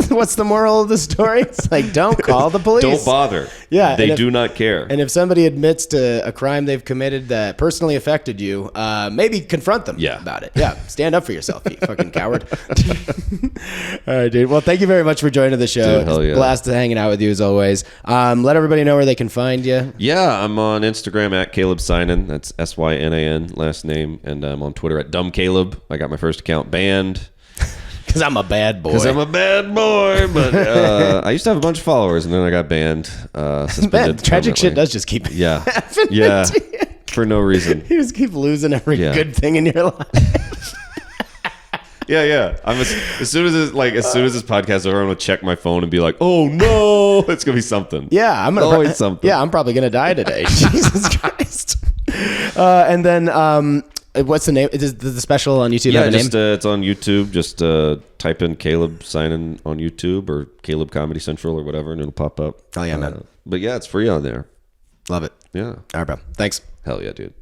[SPEAKER 1] What's the moral of the story? It's like, don't call the police.
[SPEAKER 2] Don't bother.
[SPEAKER 1] Yeah,
[SPEAKER 2] they do not care.
[SPEAKER 1] And if somebody admits to a crime they've committed that personally affected you, maybe confront them about it. Yeah, stand up for yourself, you fucking coward. All right, dude. Well, thank you very much for joining the show.
[SPEAKER 2] Dude, hell yeah.
[SPEAKER 1] It's a blast hanging out with you as always. Let everybody know where they can find you.
[SPEAKER 2] Yeah, I'm on Instagram at Caleb Synan. That's Synan, last name. And I'm on Twitter at Dumb Caleb. I got my first account banned.
[SPEAKER 1] Because I'm a bad boy.
[SPEAKER 2] But I used to have a bunch of followers, and then I got banned. Suspended.
[SPEAKER 1] Tragic shit does just keep happening.
[SPEAKER 2] Yeah, for no reason.
[SPEAKER 1] You just keep losing every good thing in your life.
[SPEAKER 2] Yeah. As soon as this podcast is over, I'm gonna check my phone and be like, "Oh no, it's gonna be something."
[SPEAKER 1] Yeah, I'm gonna
[SPEAKER 2] always something.
[SPEAKER 1] Yeah, I'm probably gonna die today. Jesus Christ. And then. What's the name? Is the special on YouTube have a name?
[SPEAKER 2] It's on YouTube. Just type in Caleb Synan on YouTube or Caleb Comedy Central or whatever, and it'll pop up.
[SPEAKER 1] Oh yeah, man.
[SPEAKER 2] But yeah, it's free on there.
[SPEAKER 1] Love it.
[SPEAKER 2] Yeah.
[SPEAKER 1] All right, bro. Thanks.
[SPEAKER 2] Hell yeah, dude.